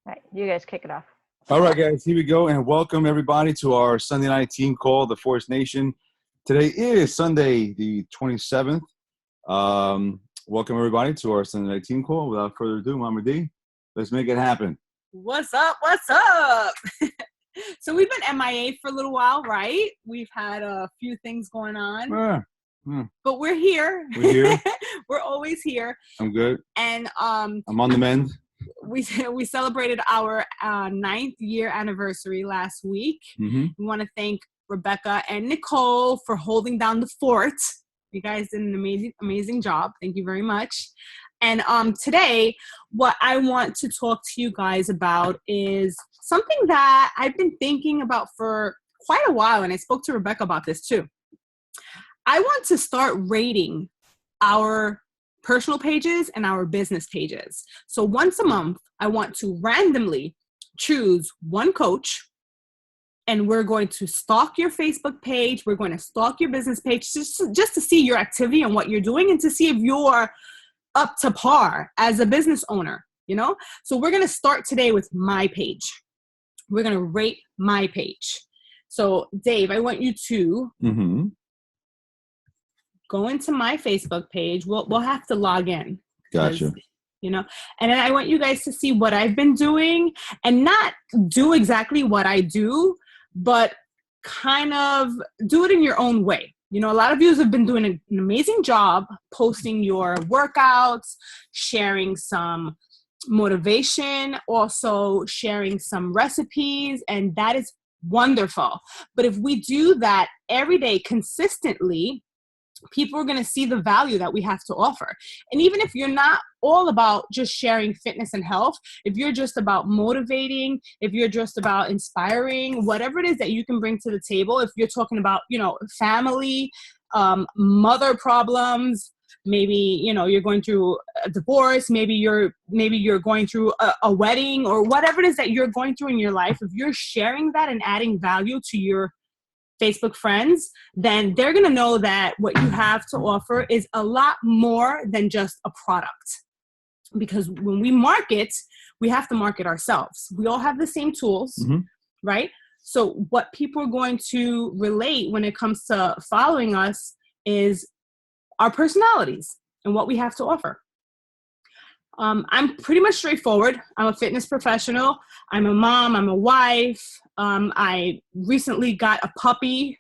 All right, you guys kick it off. All right, guys, here we go, and welcome everybody to our Sunday night team call, the Force Nation. Today is Sunday, the 27th. Welcome everybody to our Sunday night team call. Without further ado, Mama D, let's make it happen. What's up? What's up? So we've been MIA for a little while, right? We've had a few things going on, but we're here. We're here. We're always here. I'm good. And I'm on the mend. We celebrated our 9th year anniversary last week. Mm-hmm. We want to thank Rebecca and Nicole for holding down the fort. You guys did an amazing job. Thank you very much. And today, what I want to talk to you guys about is something that I've been thinking about for quite a while, and I spoke to Rebecca about this too. I want to start rating our personal pages and our business pages. So once a month, I want to randomly choose one coach, and we're going to stalk your Facebook page. We're going to stalk your business page just to see your activity and what you're doing, and to see if you're up to par as a business owner, you know? So we're going to start today with my page. We're going to rate my page. So Dave, I want you to go into my Facebook page. We'll have to log in. Gotcha. You know, and then I want you guys to see what I've been doing, and not do exactly what I do, but kind of do it in your own way. You know, a lot of you have been doing an amazing job posting your workouts, sharing some motivation, also sharing some recipes, and that is wonderful. But if we do that every day consistently, people are going to see the value that we have to offer. And even if you're not all about just sharing fitness and health, if you're just about motivating, if you're just about inspiring, whatever it is that you can bring to the table, if you're talking about, you know, family, mother problems, maybe, you know, you're going through a divorce, maybe you're going through a wedding, or whatever it is that you're going through in your life, if you're sharing that and adding value to your Facebook friends, then they're going to know that what you have to offer is a lot more than just a product. Because when we market, we have to market ourselves. We all have the same tools, right? So what people are going to relate when it comes to following us is our personalities and what we have to offer. I'm pretty much straightforward. I'm a fitness professional. I'm a mom. I'm a wife. I recently got a puppy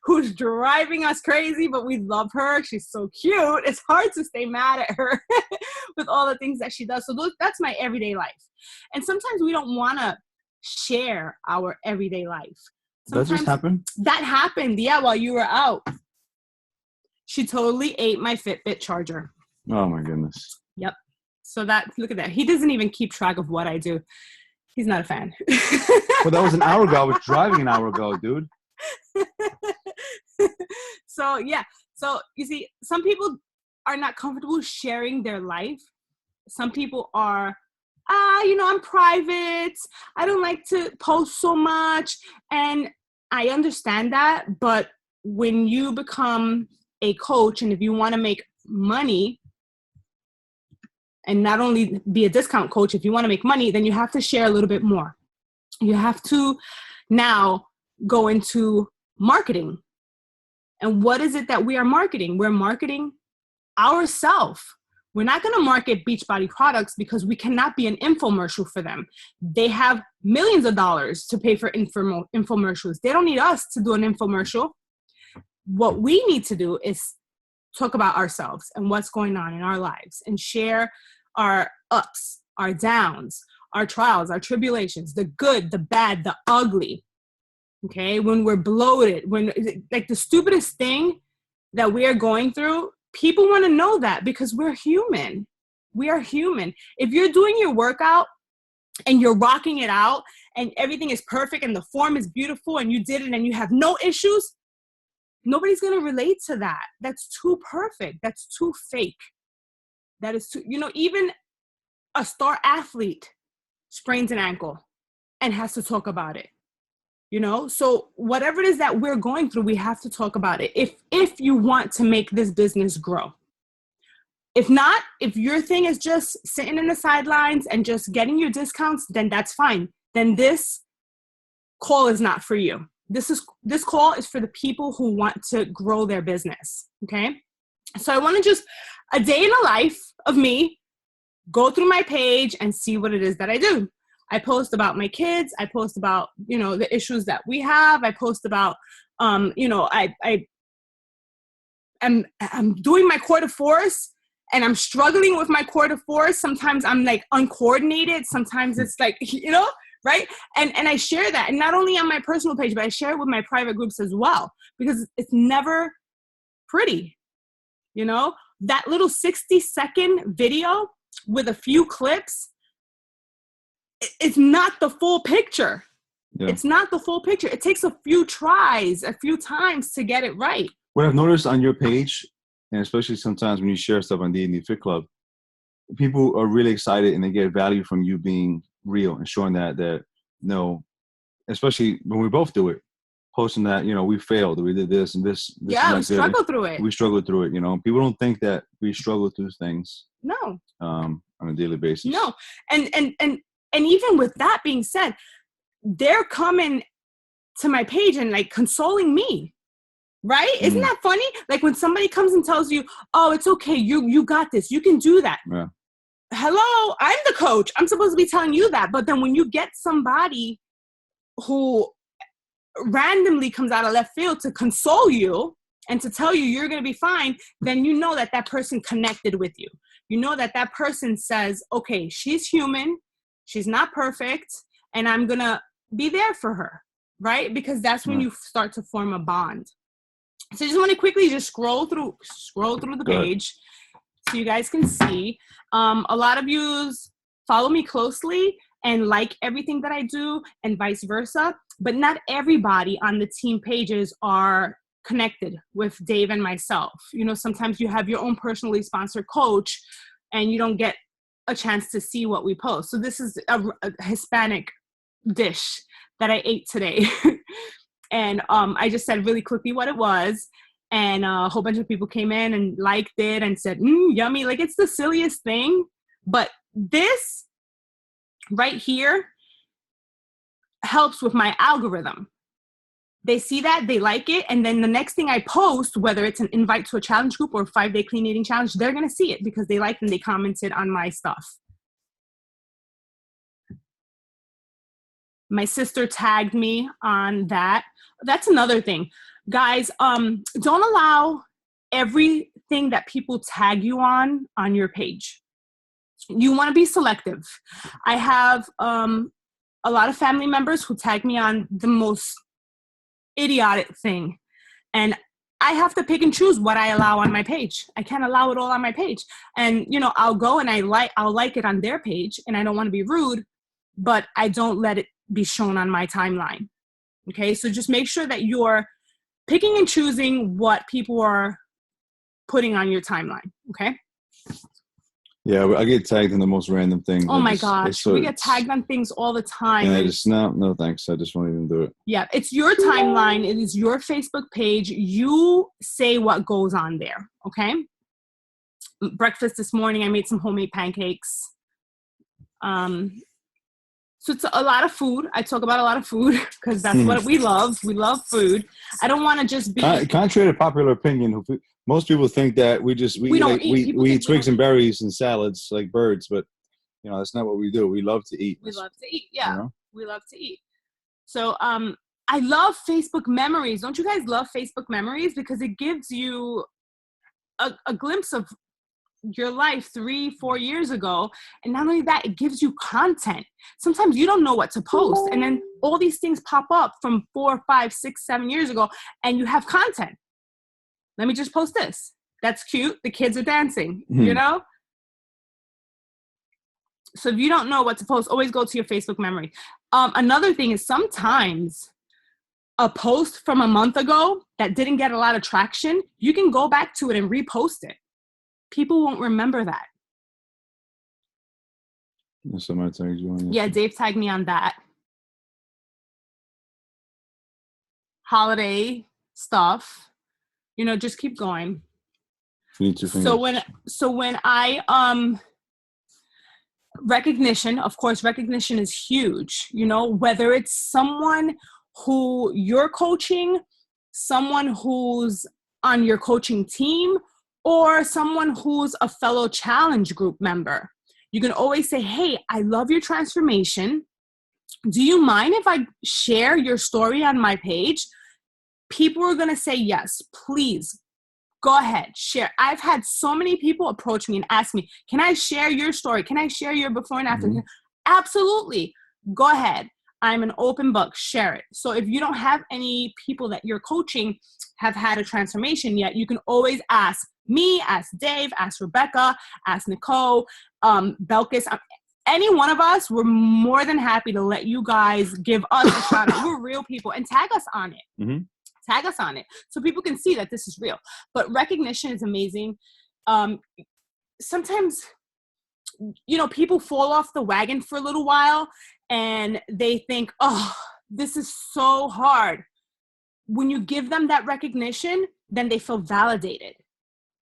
who's driving us crazy, but we love her. She's so cute. It's hard to stay mad at her with all the things that she does. So that's my everyday life. And sometimes we don't want to share our everyday life. Does this happen? That happened, yeah, while you were out. She totally ate my Fitbit charger. Oh, my goodness. Yep. So look at that. He doesn't even keep track of what I do. He's not a fan. Well, that was an hour ago. I was driving an hour ago, dude. So, yeah. So, you see, some people are not comfortable sharing their life. Some people are, you know, I'm private. I don't like to post so much. And I understand that. But when you become a coach, and if you want to make money, and not only be a discount coach, if you want to make money, then you have to share a little bit more. You have to now go into marketing. And what is it that we are marketing? We're marketing ourselves. We're not going to market Beachbody products because we cannot be an infomercial for them. They have millions of dollars to pay for infomercials. They don't need us to do an infomercial. What we need to do is talk about ourselves and what's going on in our lives, and share our ups, our downs, our trials, our tribulations, the good, the bad, the ugly. Okay. When we're bloated, when like the stupidest thing that we are going through, people want to know that, because we're human. We are human. If you're doing your workout and you're rocking it out and everything is perfect and the form is beautiful and you did it and you have no issues, nobody's going to relate to that. That's too perfect. That's too fake. That is too, you know, even a star athlete sprains an ankle and has to talk about it. You know, so whatever it is that we're going through, we have to talk about it. If you want to make this business grow, If not, if your thing is just sitting in the sidelines and just getting your discounts, then that's fine. Then this call is not for you. This call is for the people who want to grow their business. Okay. So I want to just a day in the life of me, go through my page and see what it is that I do. I post about my kids. I post about, the issues that we have. I post about, I'm doing my quarter force and I'm struggling with my quarter force. Sometimes I'm like uncoordinated. Sometimes it's like, right? And I share that. And not only on my personal page, but I share it with my private groups as well, because it's never pretty. That little 60-second video with a few clips, it's not the full picture. Yeah. It's not the full picture. It takes a few tries, a few times to get it right. What I've noticed on your page, and especially sometimes when you share stuff on D&D Fit Club, people are really excited and they get value from you being real and showing that especially when we both do it, posting that, we failed, we did this and this. Yeah, we struggled through it. We struggled through it, People don't think that we struggle through things. No. On a daily basis. No. And even with that being said, they're coming to my page and like consoling me. Right? Isn't that funny? Like when somebody comes and tells you, oh, it's okay. You got this. You can do that. Yeah. Hello, I'm the coach. I'm supposed to be telling you that. But then when you get somebody who randomly comes out of left field to console you and to tell you you're going to be fine, then you know that person connected with you. You know that person says, okay, she's human. She's not perfect. And I'm going to be there for her. Right? Because that's when you start to form a bond. So I just want to quickly just scroll through the page so you guys can see. A lot of you follow me closely and like everything that I do and vice versa, but not everybody on the team pages are connected with Dave and myself. Sometimes you have your own personally sponsored coach and you don't get a chance to see what we post. So this is a Hispanic dish that I ate today. And I just said really quickly what it was. And a whole bunch of people came in and liked it and said, yummy. Like, it's the silliest thing. But this right here helps with my algorithm. They see that, they like it. And then the next thing I post, whether it's an invite to a challenge group or a 5-day clean eating challenge, they're going to see it because they liked and they commented on my stuff. My sister tagged me on that. That's another thing. Guys, don't allow everything that people tag you on your page. You want to be selective. I have a lot of family members who tag me on the most idiotic thing. And I have to pick and choose what I allow on my page. I can't allow it all on my page. And, I'll go and I'll like it on their page, and I don't want to be rude, but I don't let it be shown on my timeline. Okay, so just make sure that you're picking and choosing what people are putting on your timeline. Okay. Yeah, I get tagged in the most random things. Oh my gosh, we get tagged on things all the time. And I just no thanks. I just won't even do it. Yeah, it's your timeline. It is your Facebook page. You say what goes on there. Okay. Breakfast this morning, I made some homemade pancakes. So it's a lot of food. I talk about a lot of food because that's what we love. We love food. I don't want to just be... Contrary to popular opinion, most people think that we eat twigs and berries and salads like birds, but that's not what we do. We love to eat. We love to eat. Yeah, we love to eat. So I love Facebook memories. Don't you guys love Facebook memories? Because it gives you a glimpse of your life 3-4 years ago. And not only that, it gives you content. Sometimes you don't know what to post. And then all these things pop up from 4, 5, 6, 7 years ago, and you have content. Let me just post this. That's cute. The kids are dancing, So if you don't know what to post, always go to your Facebook memory. Another thing is sometimes a post from a month ago that didn't get a lot of traction, you can go back to it and repost it. People won't remember that. Somebody tagged you on. Yeah, Dave tagged me on that. Holiday stuff. Just keep going. You need 2 fingers. So when I recognition, of course, recognition is huge. You know, whether it's someone who you're coaching, someone who's on your coaching team, or someone who's a fellow challenge group member. You can always say, hey, I love your transformation. Do you mind if I share your story on my page? People are going to say yes, please. Go ahead, share. I've had so many people approach me and ask me, can I share your story? Can I share your before and after? Mm-hmm. Absolutely. Go ahead. I'm an open book. Share it. So if you don't have any people that you're coaching have had a transformation yet, you can always ask me, ask Dave, ask Rebecca, ask Nicole, Belkis. Any one of us, we're more than happy to let you guys give us a shout out. We're real people, and tag us on it. Mm-hmm. Tag us on it so people can see that this is real. But recognition is amazing. Sometimes, you know, people fall off the wagon for a little while and they think, oh, this is so hard. When you give them that recognition, then they feel validated.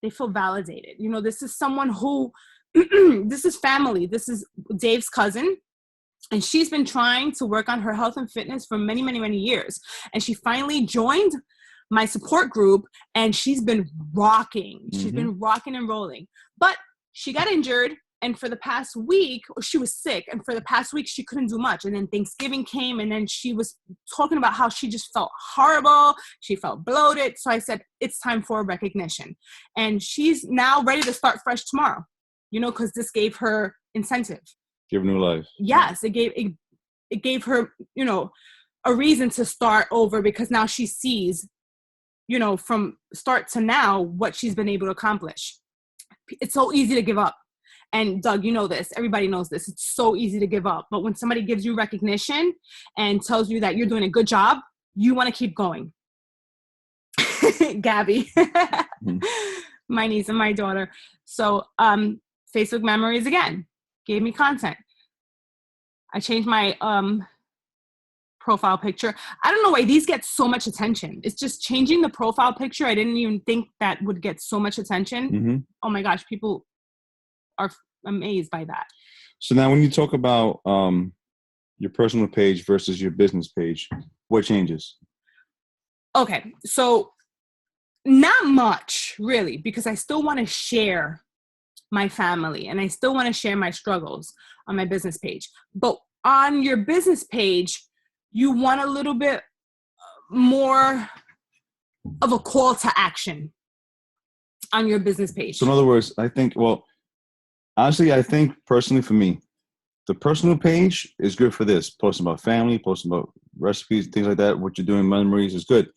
They feel validated. You know, this is someone who, this is family. This is Dave's cousin. And she's been trying to work on her health and fitness for many, many, many years. And she finally joined my support group and she's been rocking. She's been rocking and rolling. But she got injured. And for the past week, she was sick. And for the past week, she couldn't do much. And then Thanksgiving came and then she was talking about how she just felt horrible. She felt bloated. So I said, it's time for recognition. And she's now ready to start fresh tomorrow, you know, because this gave her incentive. Give new life. Yes, it gave her, you know, a reason to start over because now she sees, you know, from start to now what she's been able to accomplish. It's so easy to give up. And Doug, you know this, everybody knows this. It's so easy to give up. But when somebody gives you recognition and tells you that you're doing a good job, you want to keep going. Gabby, my niece and my daughter. So Facebook memories again. Gave me content. I changed my profile picture. I don't know why these get so much attention. It's just changing the profile picture. I didn't even think that would get so much attention. Mm-hmm. Oh my gosh, people are amazed by that. So now when you talk about your personal page versus your business page, what changes? Okay, so not much really, because I still want to share my family and I still want to share my struggles on my business page. But on your business page, you want a little bit more of a call to action on your business page. So in other words, I think, well, honestly, I think personally for me, the personal page is good for this. Posting about family, posting about recipes, things like that, what you're doing, memories is good.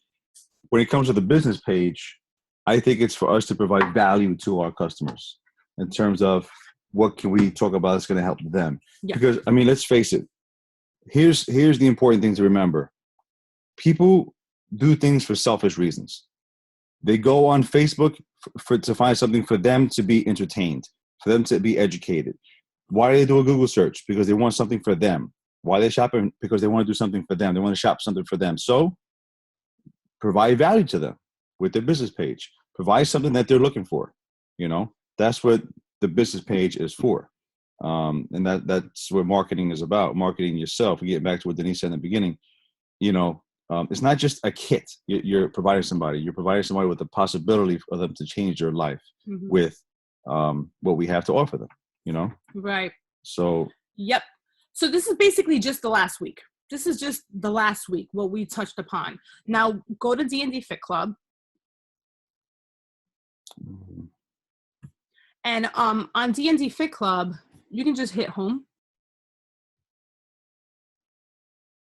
When it comes to the business page, I think it's for us to provide value to our customers in terms of what can we talk about that's going to help them. Yeah. Because, I mean, let's face it. Here's the important thing to remember. People do things for selfish reasons. They go on Facebook to find something for them to be entertained, for them to be educated. Why do they do a Google search? Because they want something for them. Why are they shopping? Because they want to do something for them. They want to shop something for them. So provide value to them with their business page. Provide something that they're looking for. You know, that's what the business page is for. And that's what marketing is about. Marketing yourself. We get back to what Denise said in the beginning. You know, it's not just a kit you're providing somebody. You're providing somebody with the possibility for them to change their life with what we have to offer them, you know? Right. So. Yep. So this is basically just the last week. This is just the last week, what we touched upon. Now go to D&D Fit Club. And on D&D Fit Club, you can just hit home.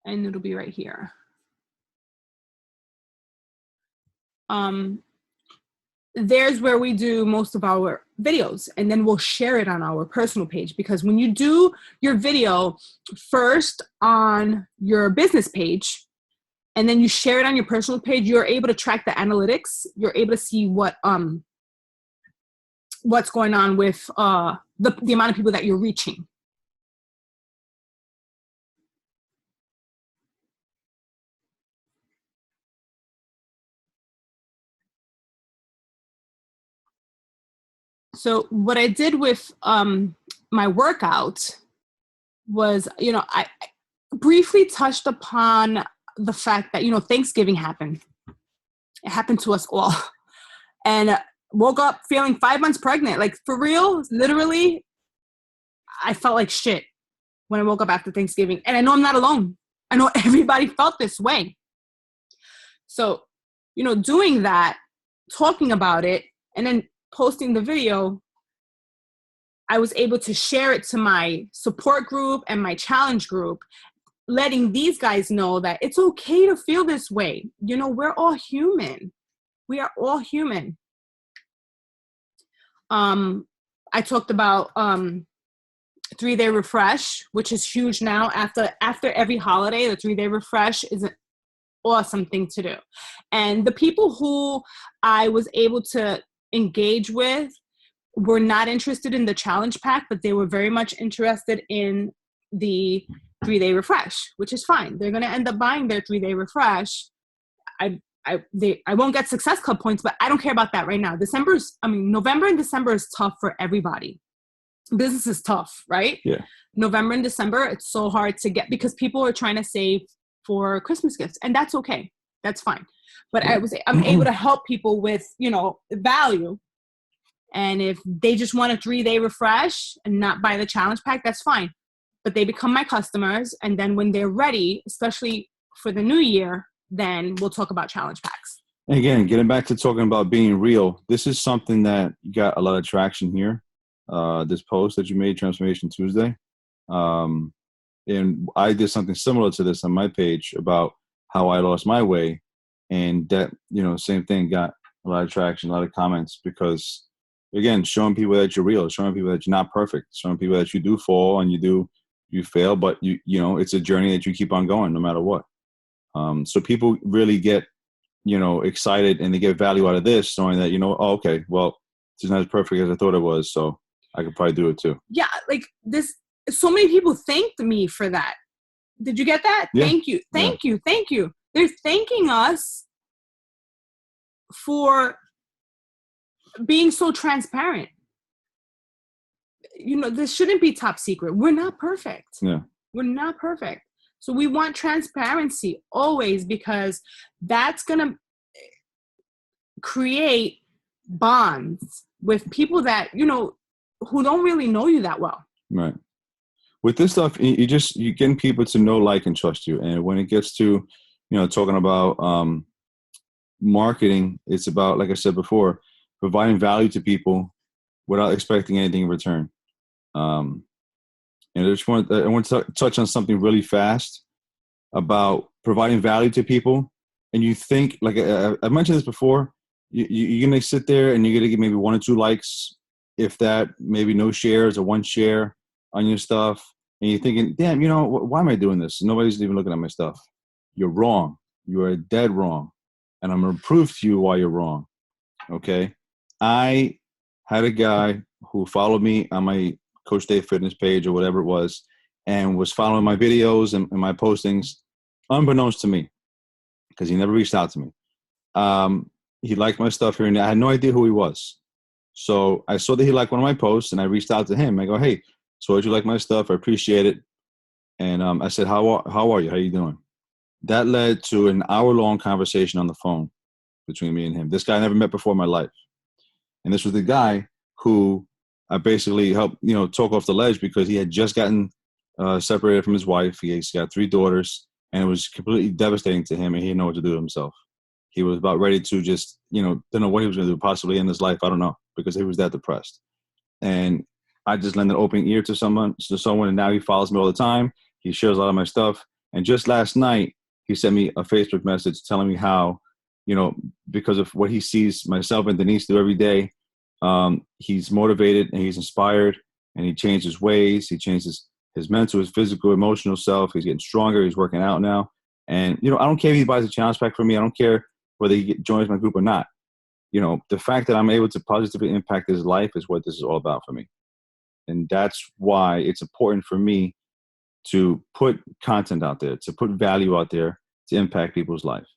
And it'll be right here. There's where we do most of our videos, and then we'll share it on our personal page, because when you do your video first on your business page and then you share it on your personal page, you're able to track the analytics. You're able to see what's going on with the amount of people that you're reaching. So what I did with my workout was, I briefly touched upon the fact that, Thanksgiving happened. It happened to us all. And woke up feeling 5 months pregnant. Like, for real, literally, I felt like shit when I woke up after Thanksgiving. And I know I'm not alone. I know everybody felt this way. So, doing that, talking about it, and then posting the video, I was able to share it to my support group and my challenge group, letting these guys know that it's okay to feel this way. We're all human. We are all human. I talked about 3-day refresh, which is huge now. After every holiday, the 3-day refresh is an awesome thing to do. And the people who I was able to engage with were not interested in the challenge pack, but they were very much interested in the 3-day refresh, which is fine. They're going to end up buying their 3-day refresh. I won't get Success Club points, but I don't care about that right now. November and December is tough for everybody. Business is tough, right? Yeah. November and December, it's so hard to get because people are trying to save for Christmas gifts, and that's okay. That's fine. But Yeah. I'm able to help people with, value. And if they just want a 3-day refresh and not buy the challenge pack, that's fine. But they become my customers. And then when they're ready, especially for the new year, then we'll talk about challenge packs. And again, getting back to talking about being real, this is something that got a lot of traction here. This post that you made, Transformation Tuesday. And I did something similar to this on my page about how I lost my way. And that, same thing, got a lot of traction, a lot of comments, because, again, showing people that you're real, showing people that you're not perfect, showing people that you do fall and you fail, but it's a journey that you keep on going no matter what. So people really get, excited and they get value out of this, knowing that, oh, okay, well, it's not as perfect as I thought it was, so I could probably do it too. Yeah, like this, so many people thanked me for that. Did you get that? Yeah. Thank you. They're thanking us for being so transparent. This shouldn't be top secret. We're not perfect. Yeah. We're not perfect. So we want transparency always, because that's going to create bonds with people that, who don't really know you that well. Right. With this stuff, you're getting people to know, like, and trust you. And when it gets to, talking about marketing, it's about, like I said before, providing value to people without expecting anything in return. And I want to touch on something really fast about providing value to people. And you think, like I mentioned this before, you're going to sit there and you're going to get maybe 1 or 2 likes, if that, maybe no shares or 1 share on your stuff. And you're thinking, damn, why am I doing this? Nobody's even looking at my stuff. You're wrong. You are dead wrong. And I'm going to prove to you why you're wrong. Okay? I had a guy who followed me on my Coach Dave Fitness page or whatever it was, and was following my videos and my postings, unbeknownst to me, because he never reached out to me. He liked my stuff here and there. I had no idea who he was. So I saw that he liked one of my posts, and I reached out to him. I go, hey, so did you like my stuff? I appreciate it. And I said, how are you? How you doing? That led to an hour-long conversation on the phone between me and him. This guy I never met before in my life. And this was the guy who I basically helped, talk off the ledge, because he had just gotten separated from his wife. He's got 3 daughters, and it was completely devastating to him, and he didn't know what to do with himself. He was about ready to just, didn't know what he was going to do, possibly in his life. I don't know, because he was that depressed. And I just lent an open ear to someone, and now he follows me all the time. He shares a lot of my stuff. And just last night, he sent me a Facebook message telling me how, because of what he sees myself and Denise do every day, he's motivated and he's inspired, and he changed his ways. He changed his mental, his physical, emotional self. He's getting stronger. He's working out now. And, I don't care if he buys a challenge pack from me. I don't care whether he joins my group or not. The fact that I'm able to positively impact his life is what this is all about for me. And that's why it's important for me to put content out there, to put value out there, to impact people's life.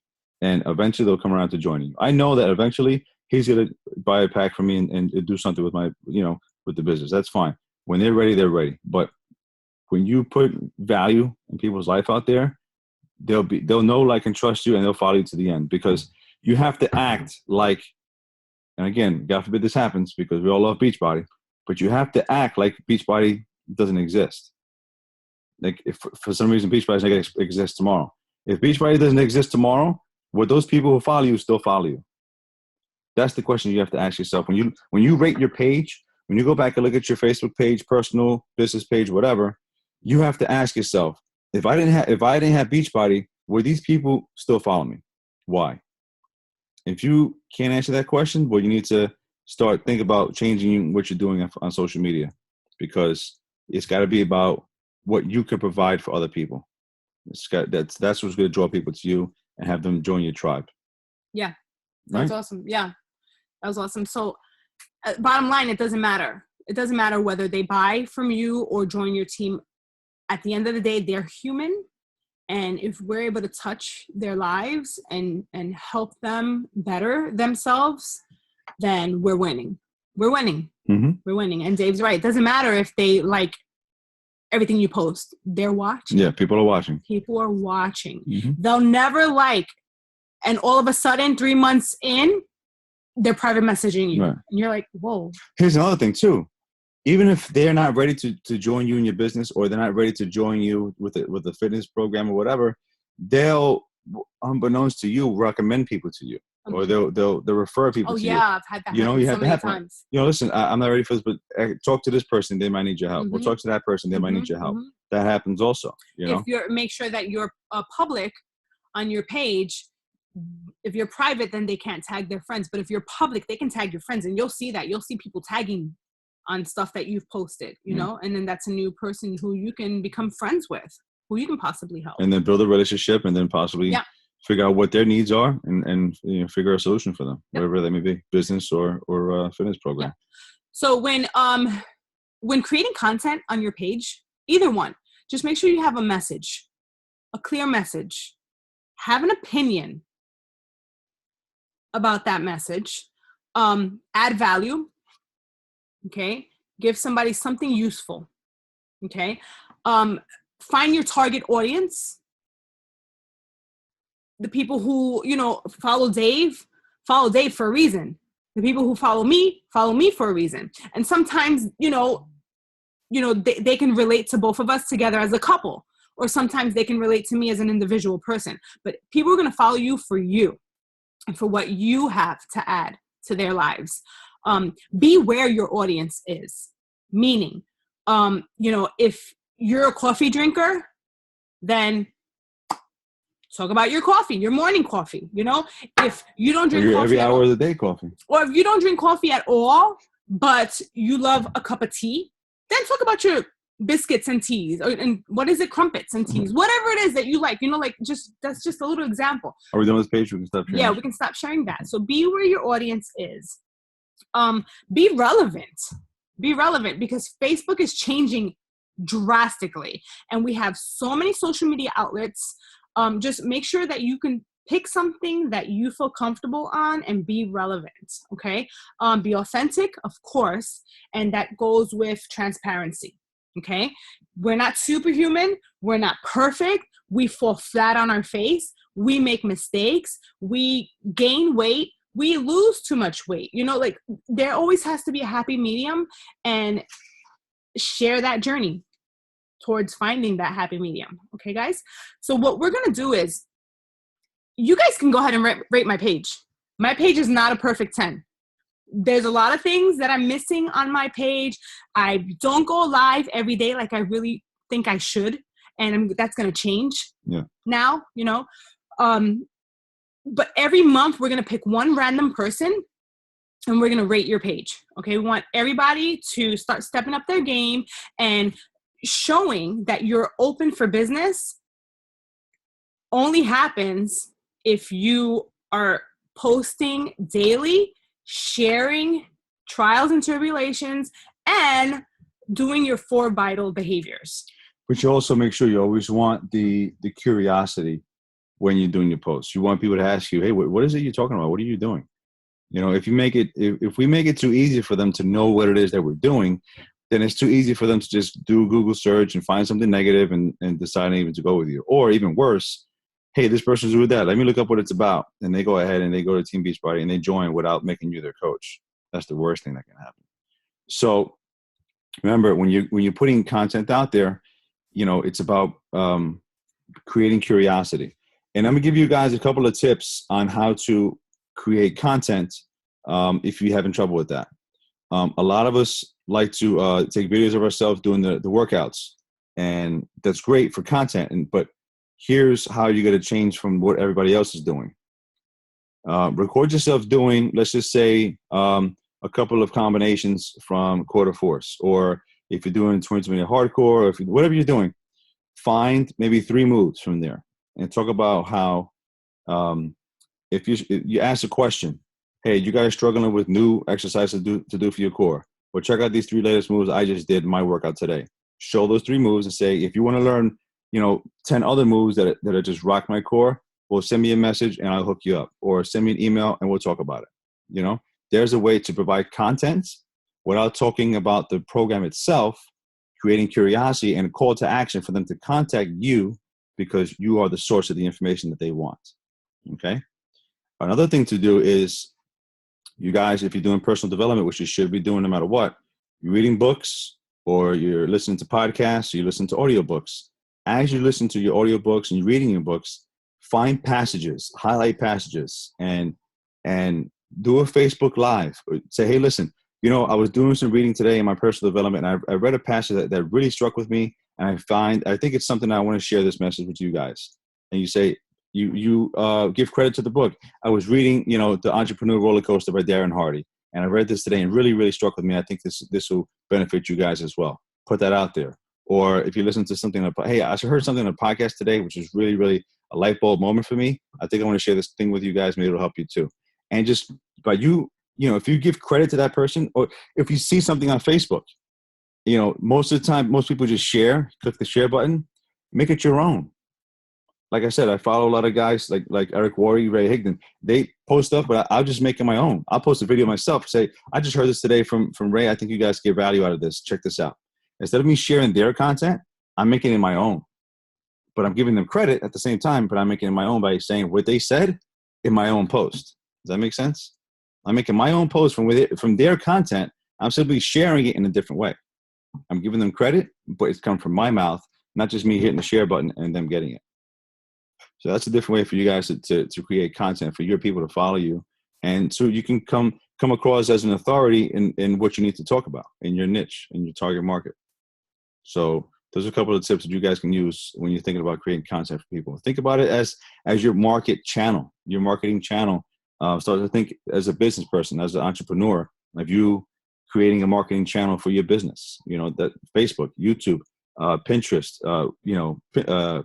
And eventually they'll come around to joining you. I know that eventually he's going to buy a pack from me and do something with my, with the business. That's fine. When they're ready, they're ready. But when you put value in people's life out there, they'll know, like, and trust you, and they'll follow you to the end, because you have to act like, and again, God forbid this happens, because we all love Beachbody, but you have to act like Beachbody doesn't exist. Like, if for some reason Beachbody is not going to exist tomorrow. If Beachbody doesn't exist tomorrow, would those people who follow you still follow you? That's the question you have to ask yourself. When you rate your page, when you go back and look at your Facebook page, personal, business page, whatever, you have to ask yourself, if I didn't have Beachbody, would these people still follow me? Why? If you can't answer that question, well, you need to start thinking about changing what you're doing on social media, because it's got to be about what you can provide for other people. That's what's going to draw people to you and have them join your tribe. Yeah, that's right? Awesome. Yeah, that was awesome. So, bottom line, it doesn't matter. It doesn't matter whether they buy from you or join your team. At the end of the day, they're human. And if we're able to touch their lives and help them better themselves, then we're winning. We're winning. Mm-hmm. We're winning. And Dave's right. It doesn't matter if they like everything you post. They're watching. Yeah, people are watching. People are watching. Mm-hmm. They'll never like, and all of a sudden, 3 months in, they're private messaging you. Right. And you're like, whoa. Here's another thing too. Even if they're not ready to join you in your business, or they're not ready to join you with a fitness program or whatever, they'll, unbeknownst to you, recommend people to you, or they'll refer people to you. Oh yeah, I've had that. You have to have times. Listen, I'm not ready for this, but talk to this person; they might need your help. Mm-hmm. Or talk to that person; they might need your help. Mm-hmm. That happens also. If you're, make sure that you're public on your page. If you're private, then they can't tag their friends. But if you're public, they can tag your friends, and you'll see that. You'll see people tagging on stuff that you've posted, you know, and then that's a new person who you can become friends with, who you can possibly help. And then build a relationship, and then possibly figure out what their needs are, and figure a solution for them, whatever that may be, business or fitness program. Yeah. So when creating content on your page, either one, just make sure you have a message, a clear message, have an opinion about that message, add value. Okay. Give somebody something useful. Okay. Find your target audience. The people who, follow Dave for a reason. The people who follow me for a reason. And sometimes, they can relate to both of us together as a couple, or sometimes they can relate to me as an individual person, but people are going to follow you for you and for what you have to add to their lives. Be where your audience is. Meaning, if you're a coffee drinker, then talk about your coffee, your morning coffee. If you don't drink coffee every hour of the day coffee, or if you don't drink coffee at all, but you love a cup of tea, then talk about your biscuits and teas, and what is it, crumpets and teas, whatever it is that you like. That's just a little example. Are we done with this page? We can stop sharing. Yeah, we can stop sharing that. So be where your audience is. Be relevant, because Facebook is changing drastically, and we have so many social media outlets. Just make sure that you can pick something that you feel comfortable on and be relevant. Okay. Be authentic, of course. And that goes with transparency. Okay. We're not superhuman. We're not perfect. We fall flat on our face. We make mistakes. We gain weight. We lose too much weight. There always has to be a happy medium, and share that journey towards finding that happy medium. Okay, guys? So what we're going to do is, you guys can go ahead and rate my page. My page is not a perfect 10. There's a lot of things that I'm missing on my page. I don't go live every day like I really think I should. And that's going to change now, but every month we're going to pick one random person and we're going to rate your page. Okay. We want everybody to start stepping up their game and showing that you're open for business. Only happens if you are posting daily, sharing trials and tribulations, and doing your 4 vital behaviors. But you also make sure you always want the curiosity when you're doing your posts. You want people to ask you, hey, what is it you're talking about? What are you doing? If you make it, if we make it too easy for them to know what it is that we're doing, then it's too easy for them to just do a Google search and find something negative and decide not even to go with you. Or even worse, hey, this person's doing that. Let me look up what it's about. And they go ahead and they go to Team Beachbody and they join without making you their coach. That's the worst thing that can happen. So remember, when you're putting content out there, it's about creating curiosity. And I'm gonna give you guys a couple of tips on how to create content if you're having trouble with that. A lot of us like to take videos of ourselves doing the workouts, and that's great for content. But here's how you're gonna change from what everybody else is doing. Record yourself doing, let's just say, a couple of combinations from Quarter Force, or if you're doing 20-minute hardcore, or whatever you're doing, find maybe 3 moves from there and talk about how if you ask a question, hey, you guys struggling with new exercises to do for your core? Well, check out these 3 latest moves I just did in my workout today. Show those 3 moves and say, if you want to learn, 10 other moves that are just rock my core, well, send me a message and I'll hook you up, or send me an email and we'll talk about it. There's a way to provide content without talking about the program itself, creating curiosity and a call to action for them to contact you because you are the source of the information that they want. Okay. Another thing to do is, you guys, if you're doing personal development, which you should be doing no matter what, you're reading books or you're listening to podcasts, or you listen to audiobooks. As you listen to your audiobooks and you're reading your books, find passages, highlight passages, and do a Facebook Live. Say, hey, listen, I was doing some reading today in my personal development, and I read a passage that really struck with me, and I think it's something I want to share this message with you guys. And you say, you give credit to the book. I was reading, The Entrepreneur Roller Coaster by Darren Hardy, and I read this today and really, really struck with me. I think this will benefit you guys as well. Put that out there. Or if you listen to something, hey, I heard something on a podcast today, which is really, really a light bulb moment for me. I think I want to share this thing with you guys. Maybe it'll help you too. And just by if you give credit to that person, or if you see something on Facebook, most of the time, most people just click the share button, make it your own. Like I said, I follow a lot of guys like Eric Worre, Ray Higdon. They post stuff, but I'll just make it my own. I'll post a video myself, say, I just heard this today from Ray. I think you guys get value out of this. Check this out. Instead of me sharing their content, I'm making it my own. But I'm giving them credit at the same time, but I'm making it my own by saying what they said in my own post. Does that make sense? I'm making my own post from their content. I'm simply sharing it in a different way. I'm giving them credit, but it's come from my mouth, not just me hitting the share button and them getting it. So that's a different way for you guys to create content for your people to follow you. And so you can come across as an authority in what you need to talk about in your niche, in your target market. So those are a couple of tips that you guys can use when you're thinking about creating content for people. Think about it as your market channel, your marketing channel. Start to think as a business person, as an entrepreneur, of you creating a marketing channel for your business. That Facebook, YouTube, Pinterest,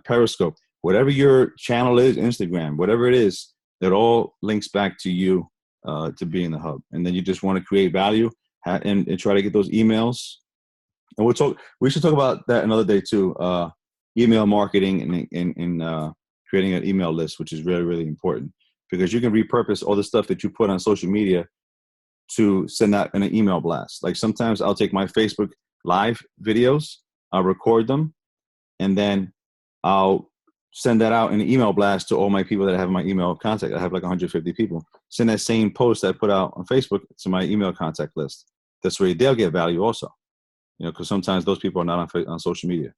Periscope, whatever your channel is, Instagram, whatever it is, that all links back to you to be in the hub. And then you just want to create value and try to get those emails. And we should talk about that another day too. Email marketing and creating an email list, which is really, really important, because you can repurpose all the stuff that you put on social media to send out in an email blast. Like sometimes I'll take my Facebook Live videos, I'll record them, and then I'll send that out in an email blast to all my people that have my email contact. I have like 150 people. Send that same post I put out on Facebook to my email contact list. This way they'll get value also. Because sometimes those people are not on social media.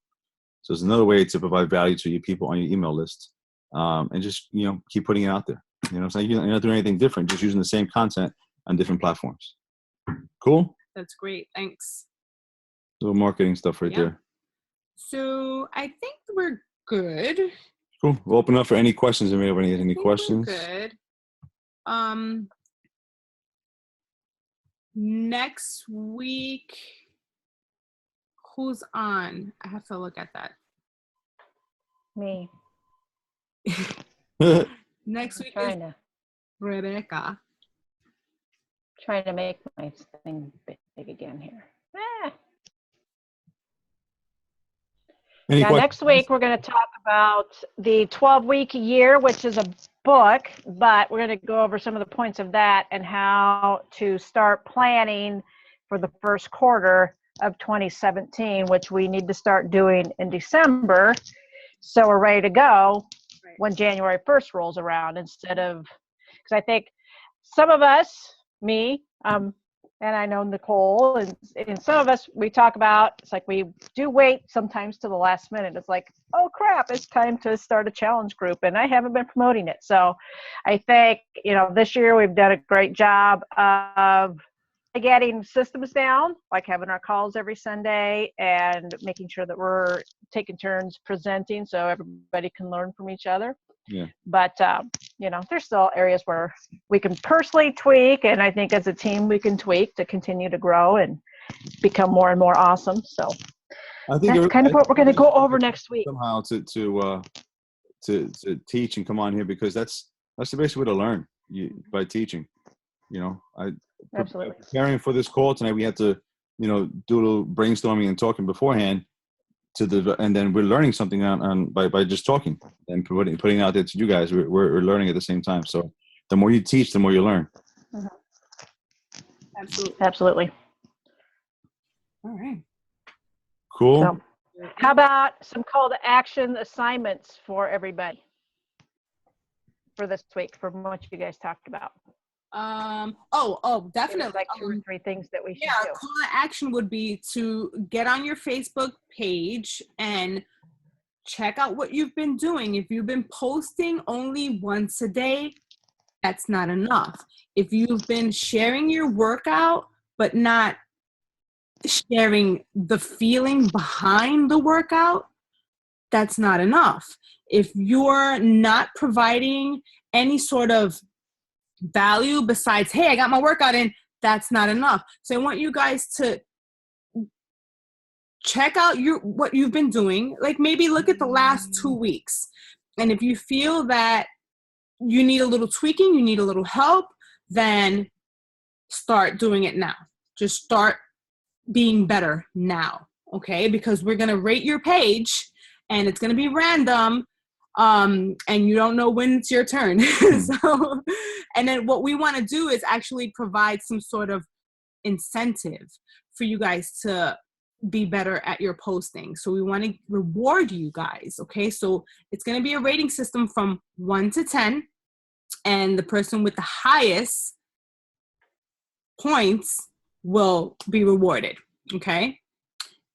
So it's another way to provide value to your people on your email list, and just keep putting it out there. What I'm saying? You're not doing anything different, just using the same content on different platforms. Cool. That's great. Thanks. Little marketing stuff right there. So I think we're good. Cool. We'll open up for any questions. If anybody has any questions. Good. Next week, who's on? I have to look at that. Me. Next week is Rebecca. Trying to make my thing big again here. Next week, we're going to talk about the 12-week year, which is a book, but we're going to go over some of the points of that and how to start planning for the first quarter of 2017, which we need to start doing in December. So we're ready to go when January 1st rolls around, instead of, because I think some of us, me, and I know Nicole, and some of us, we talk about, it's like we do wait sometimes to the last minute. It's like, oh crap, it's time to start a challenge group, and I haven't been promoting it. So I think, this year we've done a great job of getting systems down, like having our calls every Sunday and making sure that we're taking turns presenting so everybody can learn from each other. Yeah. But, there's still areas where we can personally tweak, and I think as a team we can tweak to continue to grow and become more and more awesome. So I think that's kind of what we're going to go over next week. Somehow to teach and come on here, because that's the best way to learn, by teaching. Absolutely. Preparing for this call tonight, we had to, do a little brainstorming and talking beforehand. And then we're learning something by just talking and putting out there to you guys. We're learning at the same time. So the more you teach, the more you learn. Mm-hmm. Absolutely. Absolutely. All right. Cool. So, how about some call to action assignments for everybody for this week, from what you guys talked about? Definitely. Like 2 or 3 things that we should do. Call to action would be to get on your Facebook page and check out what you've been doing. If you've been posting only once a day, that's not enough. If you've been sharing your workout, but not sharing the feeling behind the workout, that's not enough. If you're not providing any sort of value besides, hey, I got my workout in, that's not enough. So I want you guys to check out what you've been doing. Like, maybe look at the last 2 weeks. And if you feel that you need a little tweaking, you need a little help, then start doing it now. Just start being better now, okay? Because we're going to rate your page, and it's going to be random, and you don't know when it's your turn. So, and then what we want to do is actually provide some sort of incentive for you guys to be better at your posting. So we want to reward you guys, okay? So it's going to be a rating system from 1 to 10, and the person with the highest points will be rewarded, okay?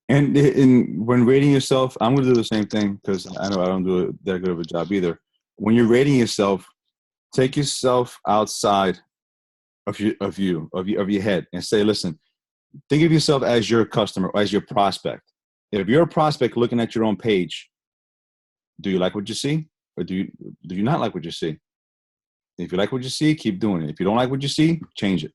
And when rating yourself, I'm going to do the same thing, because I know I don't do that good of a job either. When you're rating yourself, take yourself outside of your head and say, listen, think of yourself as your customer, as your prospect. If you're a prospect looking at your own page, do you like what you see, or do you not like what you see? If you like what you see, keep doing it. If you don't like what you see, change it.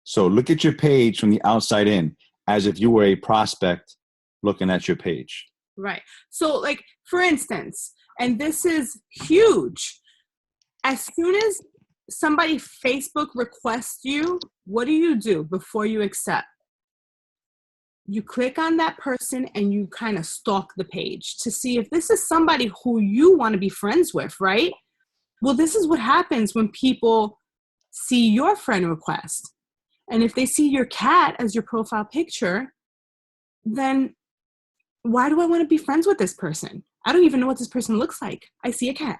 So look at your page from the outside in, as if you were a prospect looking at your page. Right. So, like, for instance, and this is huge, as soon as somebody Facebook requests you, what do before you accept? You click on that person and you kind of stalk the page to see if this is somebody who you want to be friends with, right? Well, this is what happens when people see your friend request. And if they see your cat as your profile picture, then why do I want to be friends with this person? I don't even know what this person looks like. I see a cat.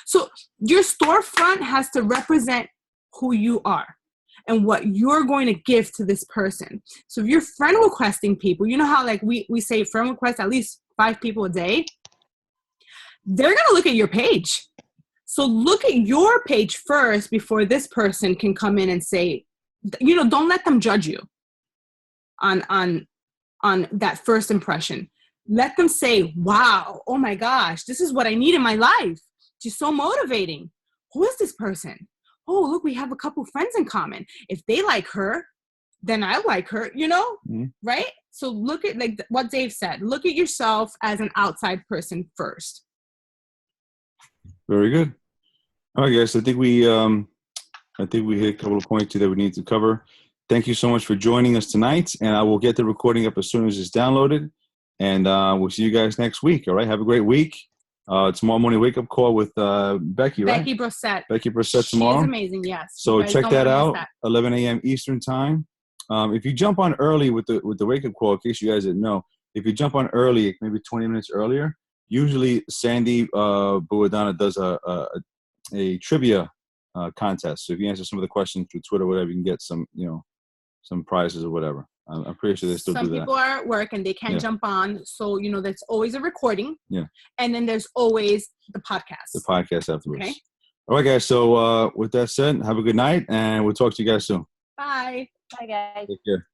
So your storefront has to represent who you are and what you're going to give to this person. So if you're friend requesting people, you know how like we say friend request at least 5 people a day, they're going to look at your page. So look at your page first before this person can come in and say, don't let them judge you on that first impression. Let them say, wow, oh my gosh, this is what I need in my life. She's so motivating. Who is this person? Oh, look, we have a couple friends in common. If they like her, then I like her, Mm-hmm. right? So look at like what Dave said. Look at yourself as an outside person first. Very good. All right, guys. I think we hit a couple of points that we need to cover. Thank you so much for joining us tonight, and I will get the recording up as soon as it's downloaded, and we'll see you guys next week. All right. Have a great week. Tomorrow morning wake up call with Becky, right? Becky Brissett. Becky Brissett tomorrow. She's amazing. Yes. So You guys check don't that wanna out. miss that. 11 a.m. Eastern time. If you jump on early with the wake up call, in case you guys didn't know, if you jump on early, maybe 20 minutes earlier, usually Sandy Buadana does a trivia contest. So if you answer some of the questions through Twitter, or whatever, you can get some prizes or whatever. I'm pretty sure they still do that. Some people are at work and they can't jump on. So, there's always a recording. Yeah. And then there's always the podcast. The podcast afterwards. Okay. All right, guys. So with that said, have a good night, and we'll talk to you guys soon. Bye. Bye, guys. Take care.